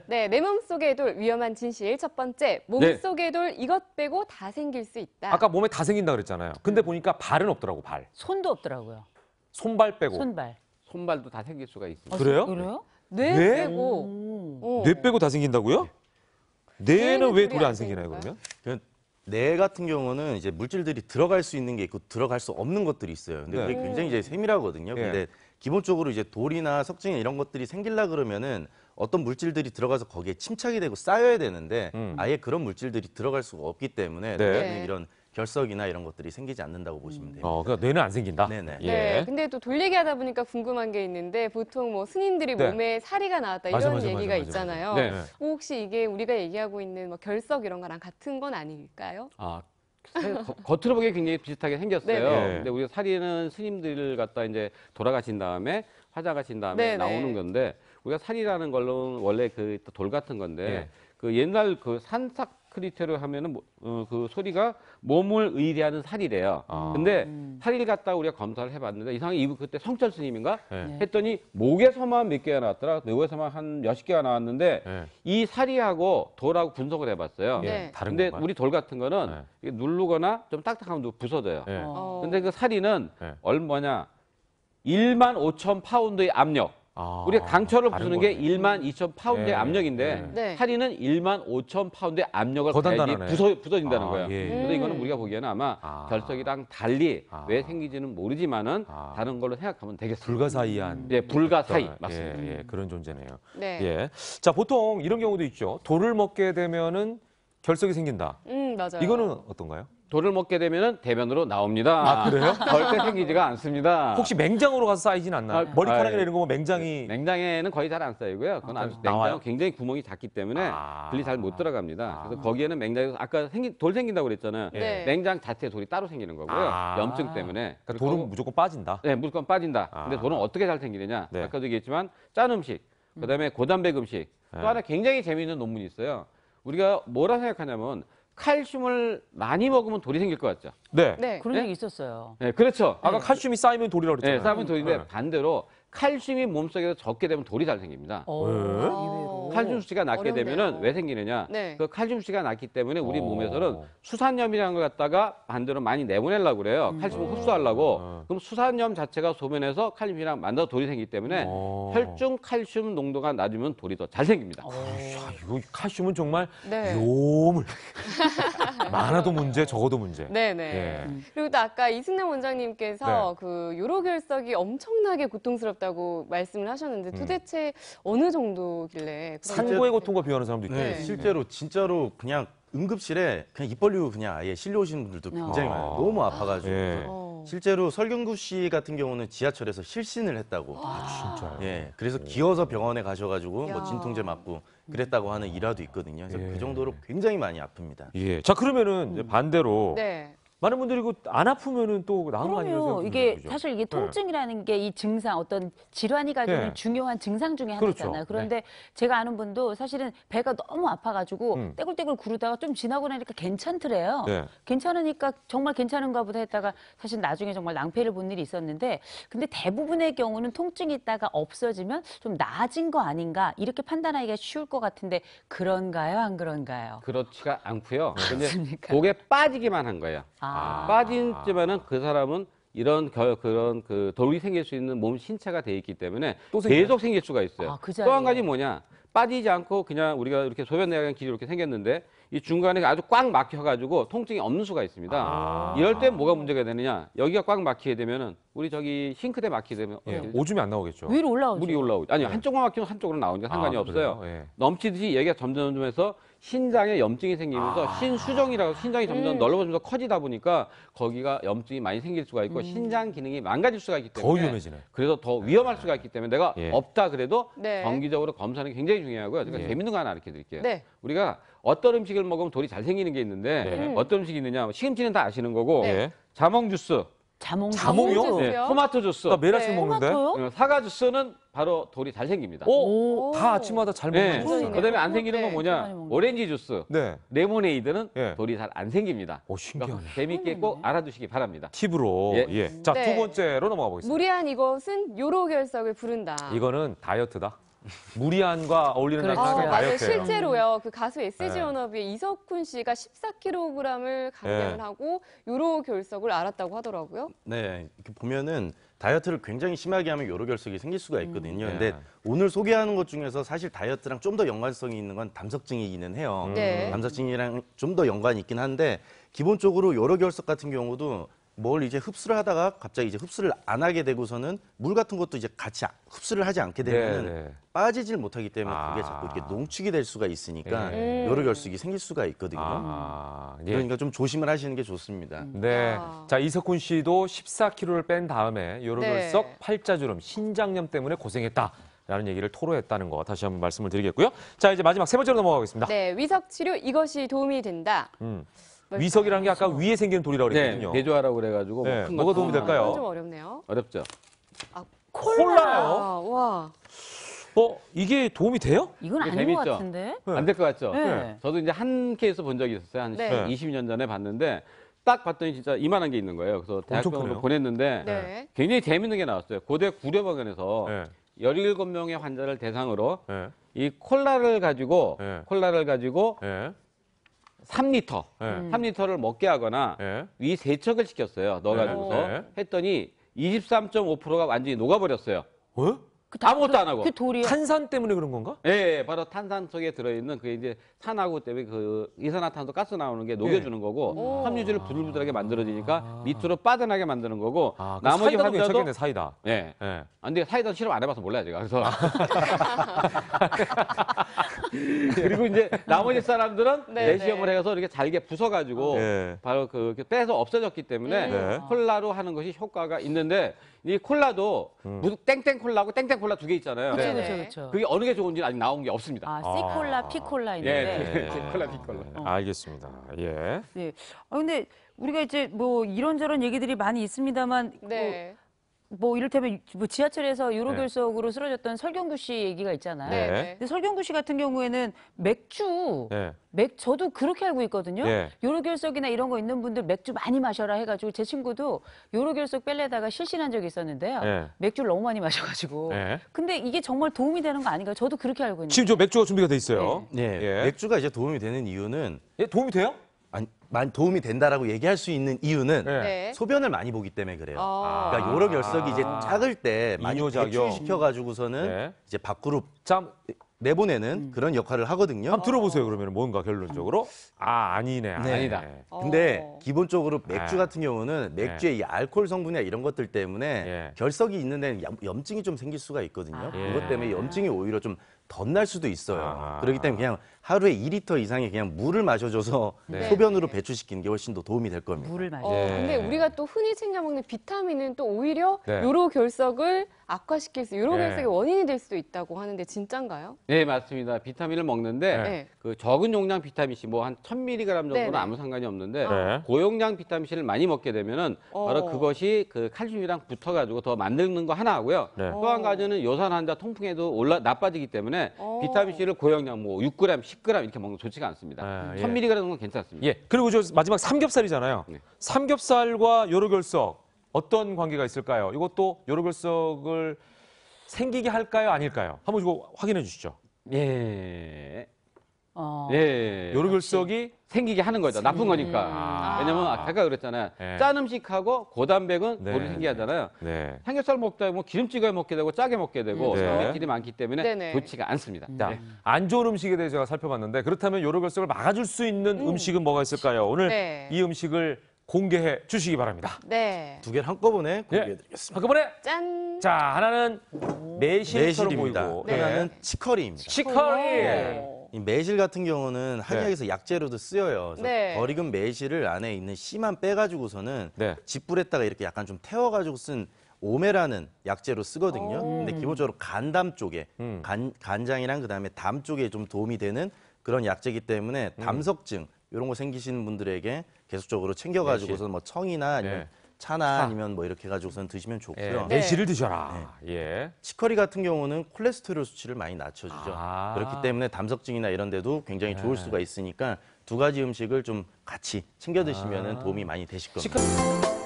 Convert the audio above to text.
네, 내 몸속의 돌 위험한 진실 첫 번째, 몸속의 돌 이것 빼고 다 생길 수 있다. 아까 몸에 다 생긴다 그랬잖아요. 근데 보니까 발은 없더라고, 발. 손도 없더라고요. 손발 빼고. 손발. 손발도 다 생길 수가 있습니다. 그래요? 그래요? 뇌 뇌? 빼고. 뇌 빼고 다 생긴다고요? 뇌는 왜 뇌는 돌이 안 생기나요, 생길까요? 그러면? 뇌 같은 경우는 이제 물질들이 들어갈 수 있는 게 있고 들어갈 수 없는 것들이 있어요. 근데 그게 네. 굉장히 이제 세밀하거든요. 예. 근데 기본적으로 이제 돌이나 석증 이런 것들이 생기려 그러면은 어떤 물질들이 들어가서 거기에 침착이 되고 쌓여야 되는데 아예 그런 물질들이 들어갈 수가 없기 때문에 네. 뇌는 이런 결석이나 이런 것들이 생기지 않는다고 보시면 돼요. 그러니까 뇌는 안 생긴다? 네네. 예. 네, 근데 또 돌 얘기하다 보니까 궁금한 게 있는데 보통 뭐 스님들이 네. 몸에 사리가 나왔다 맞아, 이런 맞아, 얘기가 맞아, 맞아, 있잖아요. 맞아. 네. 혹시 이게 우리가 얘기하고 있는 뭐 결석 이런 거랑 같은 건 아닐까요? 겉으로 보기에 굉장히 비슷하게 생겼어요. 네네. 근데 우리가 사리는 스님들을 갖다 이제 돌아가신 다음에 화장하신 다음에 네네. 나오는 건데 우리가 사리라는 걸로 원래 그 돌 같은 건데 예. 그 옛날 그 산사크리테로 하면은 그 소리가 몸을 의뢰하는 사리래요. 근데 사리를 갖다 우리가 검사를 해봤는데 이상하게 이분 그때 성철 스님인가 네. 했더니 목에서만 몇 개가 나왔더라. 뇌에서만 한 몇십 개가 나왔는데 네. 이 사리하고 돌하고 분석을 해봤어요. 네. 다른 근데 건가요? 우리 돌 같은 거는 네. 이게 누르거나 좀 딱딱하면 부서져요. 예. 근데 그 사리는 네. 얼마냐? 15,000파운드의 압력. 우리가 강철을 다른 부수는 게 거네. 12,000파운드의 네. 압력인데 네. 사리는 15,000파운드의 압력을 더 가야지 단단하네. 부서진다는 아, 거예요. 예, 예. 그래서 이거는 우리가 보기에는 아마 결석이랑 달리 왜 생기지는 모르지만은 다른 걸로 생각하면 되겠습니다. 불가사의한. 예, 불가사의 어떤, 맞습니다. 예, 그런 존재네요. 네. 예. 자, 보통 이런 경우도 있죠. 돌을 먹게 되면은 결석이 생긴다. 맞아요. 이거는 어떤가요? 돌을 먹게 되면은 대변으로 나옵니다. 아, 그래요? 절대 생기지가 않습니다. 혹시 맹장으로 가서 쌓이진 않나요? 아, 머리카락이나 아, 이런 거 보면 맹장이 맹장에는 거의 잘 안 쌓이고요. 그건 아주 나와요? 맹장은 굉장히 구멍이 작기 때문에 분리 잘 못 들어갑니다. 아. 그래서 거기에는 맹장이 아까 돌 생긴다고 그랬잖아요. 네. 맹장 자체에 돌이 따로 생기는 거고요. 아. 염증 때문에. 그러니까 돌은 무조건 빠진다. 네, 무조건 빠진다. 아. 근데 돌은 어떻게 잘 생기느냐? 네. 아까도 얘기했지만 짠 음식, 그다음에 고단백 음식. 네. 또 하나 굉장히 재미있는 논문이 있어요. 우리가 뭐라 생각하냐면 칼슘을 많이 먹으면 돌이 생길 것 같죠? 네. 네. 그런 네? 얘기 있었어요. 네, 그렇죠. 아까 칼슘이 쌓이면 돌이라고 그랬잖아요. 네, 쌓으면 돌인데 네. 반대로 칼슘이 몸속에서 적게 되면 돌이 잘 생깁니다. 의외로. 칼슘 수치가 낮게 어렵네요. 되면은 왜 생기느냐? 네. 그 칼슘 수치가 낮기 때문에 우리 어. 몸에서는 수산염이라는 걸 갖다가 반대로 많이 내보내려고 그래요. 칼슘을 흡수하려고. 그럼 수산염 자체가 소변에서 칼슘이랑 만나서 돌이 생기기 때문에 혈중 칼슘 농도가 낮으면 돌이 더 잘 생깁니다. 야, 이거 칼슘은 정말 네. 요물. 많아도 문제, 적어도 문제. 네네. 예. 그리고 또 아까 이승남 원장님께서 네. 그 요로결석이 엄청나게 고통스럽다고 말씀을 하셨는데 도대체 어느 정도길래 그런 산고의 고통과 비교하는 사람도 있고. 네, 실제로 진짜로 그냥 응급실에 그냥 입 벌리고 그냥 아예 실려오시는 분들도 굉장히 많아요. 너무 아파가지고. 예. 그래서 실제로 설경구 씨 같은 경우는 지하철에서 실신을 했다고. 진짜요? 예, 그래서 기어서 병원에 가셔가지고 야. 뭐 진통제 맞고 그랬다고 하는 일화도 있거든요. 그래서 예. 그 정도로 굉장히 많이 아픕니다. 예. 자, 그러면은 이제 반대로 네. 많은 분들이 이거 안 아프면은 또 나은 거 아니에요? 그럼요. 이게 사실 이게 통증이라는 게 이 증상 어떤 질환이 가지는 네. 중요한 증상 중에 그렇죠. 하나잖아요. 그런데 제가 아는 분도 사실은 배가 너무 아파가지고 음. 떼굴떼굴 구르다가 좀 지나고 나니까 괜찮더래요. 네. 괜찮으니까 정말 괜찮은가 보다 했다가 사실 나중에 정말 낭패를 본 일이 있었는데 근데 대부분의 경우는 통증이 있다가 없어지면 좀 나아진 거 아닌가 이렇게 판단하기가 쉬울 것 같은데 그런가요? 안 그런가요? 그렇지가 않고요. 근데 맞습니까? 목에 빠지기만 한 거예요. 아. 빠지지만은 그 사람은 이런 그런 그 돌이 생길 수 있는 몸 신체가 돼 있기 때문에 또 생겨요? 계속 생길 수가 있어요. 아, 그 또 한 자리에. 가지 뭐냐? 빠지지 않고 그냥 우리가 이렇게 소변 내가는 길이 이렇게 생겼는데 이 중간에 아주 꽉 막혀가지고 통증이 없는 수가 있습니다. 이럴 때 뭐가 문제가 되느냐? 여기가 꽉 막히게 되면은 우리 저기 싱크대 막히게 되면 예. 오줌이 안 나오겠죠. 위로 올라오죠. 물이 올라오죠. 아니 한쪽만 막히면 한쪽으로 나오니까 상관이 아, 없어요. 그래요? 예. 넘치듯이 얘기가 점점 해서 신장에 염증이 생기면서 신수정이라고 신장이 점점 넓어지면서 커지다 보니까 거기가 염증이 많이 생길 수가 있고 신장 기능이 망가질 수가 있기 더 때문에 위험해지네. 그래서 더 위험할 수가 있기 때문에 내가 예. 없다 그래도 네. 정기적으로 검사는 굉장히 중요하고요. 제가 예. 재밌는 거 하나 알려 드릴게요. 네. 우리가 어떤 음식을 먹으면 돌이 잘 생기는 게 있는데 네. 어떤 음식이 있느냐? 시금치는 다 아시는 거고 예. 자몽 주스, 자몽 자몽이요? 주스? 네, 토마토 주스, 나 매일 아침 네. 먹는데. 토마토요? 사과 주스는 바로 돌이 잘 생깁니다. 오, 다 아침마다 잘 먹는 네. 거. 그다음에 안 생기는 건 네. 뭐냐? 많이 먹는 오렌지 주스, 네. 레모네이드는 예. 돌이 잘 안 생깁니다. 오, 신기하네. 그러니까 재미있게 꼭 알아두시기 바랍니다. 팁으로. 예. 예. 자, 네. 두 번째로 넘어가 보겠습니다. 무리한 이것은 요로결석을 부른다. 이거는 다이어트다. 무리안과 어울리는 그렇죠. 단어가 맞아요. 다이어트예요. 실제로요. 그 가수 SG 네. 워너비의 이석훈 씨가 14kg을 감량을 네. 하고 요로 결석을 앓았다고 하더라고요. 네, 이렇게 보면은 다이어트를 굉장히 심하게 하면 요로결석이 생길 수가 있거든요. 네. 근데 오늘 소개하는 것 중에서 사실 다이어트랑 좀 더 연관성이 있는 건 담석증이기는 해요. 네. 담석증이랑 좀 더 연관이 있긴 한데 기본적으로 요로결석 같은 경우도 뭘 이제 흡수를 하다가 갑자기 이제 흡수를 안 하게 되고서는 물 같은 것도 이제 같이 흡수를 하지 않게 되면은 네, 네. 빠지질 못하기 때문에 그게 아. 자꾸 이렇게 농축이 될 수가 있으니까 네. 요로결석이 생길 수가 있거든요. 아, 예. 그러니까 좀 조심을 하시는 게 좋습니다. 네. 아. 자, 이석훈 씨도 14kg를 뺀 다음에 요로결석, 네. 팔자주름, 신장염 때문에 고생했다. 라는 얘기를 토로했다는 거 다시 한번 말씀을 드리겠고요. 자, 이제 마지막 세 번째로 넘어가겠습니다. 네, 위석 치료 이것이 도움이 된다. 위석이라는 게 아까 위에 생기는 돌이라고 네, 그랬거든요. 대조하라고 그래가지고 네, 큰 뭐가 거 도움이 될까요? 이건 좀 어렵네요. 어렵죠. 콜라요? 와. 이게 도움이 돼요? 이건 이게 아닌 것 재밌죠? 같은데. 안 될 것 같죠? 네. 저도 이제 한 케이스 본 적이 있었어요. 한 네. 20년 전에 봤는데 딱 봤더니 진짜 이만한 게 있는 거예요. 그래서 대학병원으로 크네요. 보냈는데 네. 굉장히 재밌는 게 나왔어요. 고대 구려병원에서 네. 17명의 환자를 대상으로 네. 이 콜라를 가지고 네. 3리터, 네. 3리터를 먹게 하거나 네. 위 세척을 시켰어요. 넣어가지고서 네. 했더니 23.5%가 완전히 녹아버렸어요. 아무것도 안 하고. 그 돌이 탄산 때문에 그런 건가? 예, 바로 탄산 속에 들어있는 그게 이제 산화구 때문에 그 이산화탄소 가스 나오는 게 녹여주는 거고 오. 섬유질을 부들부들하게 만들어지니까 밑으로 빠져나게 만드는 거고 그 나머지 사이다도 환자도 괜찮겠네, 사이다. 예. 예. 아, 근데 사이다 실험 안 해봐서 몰라요, 제가. 그래서. 그리고 이제 나머지 사람들은 네, 내시험을 네. 해서 이렇게 잘게 부숴가지고 예. 바로 그 빼서 없어졌기 때문에 네. 콜라로 하는 것이 효과가 있는데 이 콜라도 무슨 땡땡 콜라하고 땡땡 콜라 두 개 있잖아요. 그렇죠, 네. 그렇죠, 그렇죠. 그게 어느 게 좋은지 아직 나온 게 없습니다. 아, C콜라, P콜라 있는데. 예, 콜라, 비콜라. 알겠습니다. 예. 네. 근데 우리가 이제 뭐 이런저런 얘기들이 많이 있습니다만 네. 뭐 이를테면 뭐 지하철에서 요로결석으로 쓰러졌던 설경구 씨 얘기가 있잖아요. 네. 네. 근데 설경구 씨 같은 경우에는 맥주, 예. 저도 그렇게 알고 있거든요. 예. 요로결석이나 이런 거 있는 분들 맥주 많이 마셔라 해가지고 제 친구도 요로결석 뺄래다가 실신한 적이 있었는데요. 예. 맥주를 너무 많이 마셔가지고. 예. 근데 이게 정말 도움이 되는 거 아닌가요? 저도 그렇게 알고 있는데. 지금 저 맥주가 준비가 돼 있어요. 네, 예. 맥주가 이제 도움이 되는 이유는 예, 도움이 돼요? 아니, 많이 도움이 된다라고 얘기할 수 있는 이유는 예. 네. 소변을 많이 보기 때문에 그래요. 아. 그러니까 요로결석이 이제 작을 때 많이 이뇨작용. 배출시켜가지고서는 네. 이제 밖으로 자, 내보내는 그런 역할을 하거든요. 한번 들어보세요. 그러면 뭔가 결론적으로 아니네. 네. 아니다. 근데 어. 기본적으로 맥주 네. 같은 경우는 맥주의 이 알코올 성분이나 이런 것들 때문에 예. 결석이 있는 데는 염증이 좀 생길 수가 있거든요. 예. 그것 때문에 염증이 오히려 좀 덧날 수도 있어요. 아. 그렇기 때문에 그냥 하루에 2리터 이상의 그냥 물을 마셔줘서 네. 소변으로 배출시키는 게 훨씬 더 도움이 될 겁니다. 물을 마셔. 예. 근데 우리가 또 흔히 챙겨 먹는 비타민은 또 오히려 네. 요로 결석을 악화시킬 수, 요로 네. 결석의 원인이 될 수도 있다고 하는데 진짠가요? 네, 맞습니다. 비타민을 먹는데 네. 그 적은 용량 비타민 C 뭐 한 1000mg 정도는 네네. 아무 상관이 없는데 네. 고용량 비타민 C를 많이 먹게 되면은 바로 그것이 그 칼슘이랑 붙어가지고 더 만드는 거 하나 하고요. 네. 또 한 가지는 요산 환자 통풍에도 나빠지기 때문에 어. 비타민 C를 고용량 뭐 6g, 10g 이렇게 먹는 거 좋지가 않습니다. 아, 예. 1000mg 정도는 괜찮습니다. 예. 그리고 저 마지막 삼겹살이잖아요. 네. 삼겹살과 요로결석 어떤 관계가 있을까요? 이것도 요로결석을 생기게 할까요? 아닐까요? 한번 이거 확인해 주시죠. 예. 어. 예. 요로결석이 생기게 하는 거죠. 나쁜 거니까. 아. 왜냐면 아까 그랬잖아요. 네. 짠 음식하고 고단백은 네. 돌이 생기게 하잖아요. 네. 삼겹살 먹다 보면 기름찌개 먹게 되고 짜게 먹게 되고 네. 단백질이 많기 때문에 네네. 좋지가 않습니다. 자, 안 좋은 음식에 대해서 제가 살펴봤는데 그렇다면 요로결석을 막아줄 수 있는 음식은 뭐가 있을까요? 오늘 네. 이 음식을 공개해 주시기 바랍니다. 네. 두 개를 한꺼번에 예. 공개해드리겠습니다. 한꺼번에 짠. 자 하나는 매실처럼 매실입니다. 보이고 네. 하나는 치커리입니다. 치커리. 이 매실 같은 경우는 한의학에서 약재로도 쓰여요. 그래서 네. 덜 익은 매실을 안에 있는 씨만 빼가지고서는 네. 짓불에다가 이렇게 약간 좀 태워가지고 쓴 오메라는 약재로 쓰거든요. 근데 기본적으로 간담 쪽에 간장이랑 그다음에 담 쪽에 좀 도움이 되는 그런 약재이기 때문에 담석증 이런 거 생기시는 분들에게 계속적으로 챙겨가지고서 뭐 청이나 아니면 네. 차나 아니면 뭐 이렇게 해가지고선 드시면 예, 좋고요. 매실을 드셔라. 예. 치커리 같은 경우는 콜레스테롤 수치를 많이 낮춰주죠. 아. 그렇기 때문에 담석증이나 이런 데도 굉장히 좋을 수가 있으니까 두 가지 음식을 좀 같이 챙겨 드시면 도움이 많이 되실 겁니다. 치커리.